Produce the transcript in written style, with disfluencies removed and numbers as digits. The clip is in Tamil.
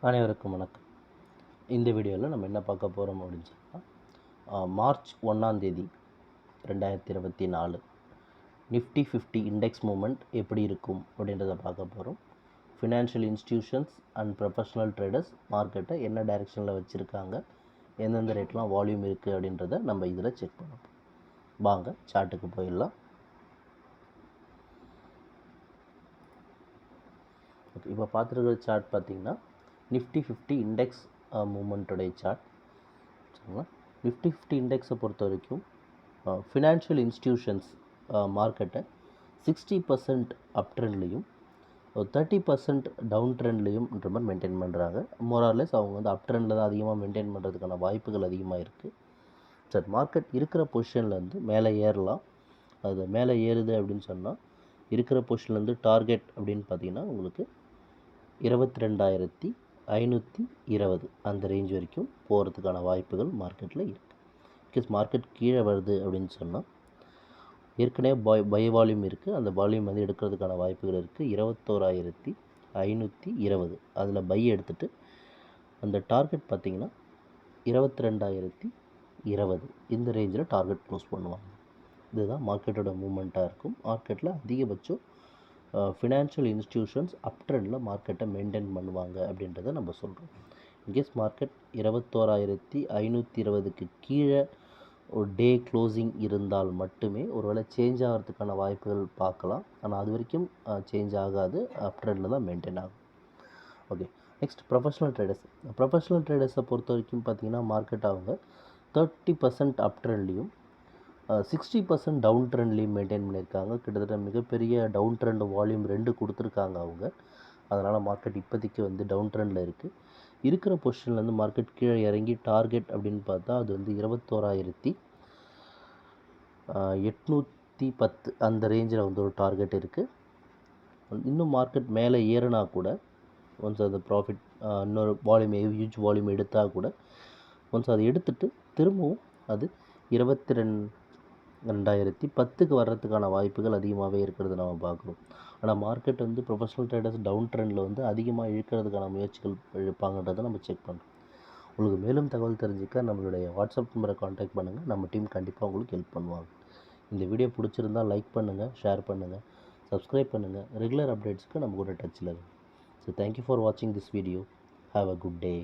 அனைவருக்கும் வணக்கம். இந்த வீடியோவில் நம்ம என்ன பார்க்க போகிறோம் அப்படின்னு சொன்னால், மார்ச் 1ஆம் தேதி 2024 நிஃப்டி 50 இண்டெக்ஸ் மூமெண்ட் எப்படி இருக்கும் அப்படின்றத பார்க்க போகிறோம். Financial institutions and professional traders மார்க்கெட்டை என்ன டைரெக்ஷனில் வச்சுருக்காங்க, எந்தெந்த ரேட்லாம் வால்யூம் இருக்குது அப்படின்றத நம்ம இதில் செக் பண்ணோம். வாங்க சார்ட்டுக்கு போயிடலாம். ஓகே, இப்போ பார்த்துருக்கிற சார்ட் பார்த்திங்கன்னா நிஃப்டி 50 இண்டெக்ஸ் மூமெண்ட்டுடைய சார்ட். சரிங்களா? நிஃப்டி 50 இண்டெக்ஸை பொறுத்த வரைக்கும் ஃபினான்ஷியல் இன்ஸ்டிடியூஷன்ஸ் மார்க்கெட்டை 60% அப் ட்ரெண்ட்லேயும் 30% டவுன் ட்ரெண்ட்லேயும்ன்ற மாதிரி மெயின்டைன் பண்ணுறாங்க. மோரார்லெஸ் அவங்க வந்து அப் ட்ரெண்டில் தான் அதிகமாக மெயின்டைன் பண்ணுறதுக்கான வாய்ப்புகள் அதிகமாக இருக்குது. சரி, மார்க்கெட் இருக்கிற பொசிஷன்லேருந்து மேலே ஏறலாம். அது மேலே ஏறுது அப்படின்னு சொன்னால் இருக்கிற பொசிஷன்லேருந்து டார்கெட் அப்படின்னு பார்த்தீங்கன்னா உங்களுக்கு 22,520 அந்த ரேஞ்ச் வரைக்கும் போகிறதுக்கான வாய்ப்புகள் மார்க்கெட்டில் இருக்குது. பிகாஸ் மார்க்கெட் கீழே வருது அப்படின்னு சொன்னால் ஏற்கனவே பை வால்யூம் இருக்குது, அந்த வால்யூம் வந்து எடுக்கிறதுக்கான வாய்ப்புகள் இருக்குது. 21,520 அதில் பை எடுத்துகிட்டு அந்த டார்கெட் பார்த்திங்கன்னா 22,020 இந்த ரேஞ்சில் டார்கெட் க்ளோஸ் பண்ணுவாங்க. இதுதான் மார்க்கெட்டோட மூமெண்ட்டாக இருக்கும். மார்க்கெட்டில் அதிகபட்சம் ஃபினான்ஷியல் இன்ஸ்டிடியூஷன்ஸ் அப் ட்ரெண்டில் மார்க்கெட்டை மெயின்டைன் பண்ணுவாங்க அப்படின்றத நம்ம சொல்கிறோம். இன்கேஸ் மார்க்கெட் 21,520க்கு கீழே ஒரு டே க்ளோசிங் இருந்தால் மட்டுமே ஒருவேளை சேஞ்ச் ஆகிறதுக்கான வாய்ப்புகள் பார்க்கலாம். ஆனால் அது வரைக்கும் சேஞ்ச் ஆகாது, அப் ட்ரெண்டில் தான் மெயின்டைன் ஆகும். ஓகே, நெக்ஸ்ட் ப்ரொஃபஷனல் ட்ரேடர்ஸை பொறுத்த வரைக்கும் பார்த்திங்கன்னா மார்க்கெட் அவங்க 30% அப் ட்ரெண்ட்லேயும் 60% டவுன் ட்ரெண்ட்லேயும் மெயின்டைன் பண்ணியிருக்காங்க. கிட்டத்தட்ட மிகப்பெரிய டவுன் ட்ரெண்ட் வால்யூம் 2 கொடுத்துருக்காங்க அவங்க. அதனால் மார்க்கெட் இப்போதைக்கு வந்து டவுன் ட்ரெண்டில் இருக்குது. இருக்கிற பொசிஷன்லேருந்து மார்க்கெட் கீழே இறங்கி டார்கெட் அப்படின்னு பார்த்தா அது வந்து 21,810 அந்த ரேஞ்சில் வந்து ஒரு டார்கெட் இருக்குது. இன்னும் மார்க்கெட் மேலே ஏறினா கூட ஒன்ஸ் அது ப்ராஃபிட் இன்னொரு வால்யூம் ஹியூஜ் வால்யூம் எடுத்தால் கூட ஒன்ஸ் அதை எடுத்துகிட்டு திரும்பவும் அது 22,010க்கு வர்றதுக்கான வாய்ப்புகள் அதிகமாகவே இருக்கிறது நம்ம பார்க்குறோம். ஆனால் மார்க்கெட் வந்து ப்ரொஃபஷனல் ட்ரேடர்ஸ் டவுன் ட்ரெண்டில் வந்து அதிகமாக இழுக்கிறதுக்கான முயற்சிகள் இழுப்பாங்கன்றதை நம்ம செக் பண்ணுறோம். உங்களுக்கு மேலும் தகவல் தெரிஞ்சுக்க நம்மளுடைய வாட்ஸ்அப் நம்பரை காண்டாக்ட் பண்ணுங்கள். நம்ம டீம் கண்டிப்பாக உங்களுக்கு ஹெல்ப் பண்ணுவாங்க. இந்த வீடியோ பிடிச்சிருந்தால் லைக் பண்ணுங்கள், ஷேர் பண்ணுங்கள், சப்ஸ்கிரைப் பண்ணுங்கள். ரெகுலர் அப்டேட்ஸ்க்கு நம்ம கூட டச்சில் இருக்கும். ஸோ தேங்க்யூ ஃபார் வாட்சிங் this video. Have a good day.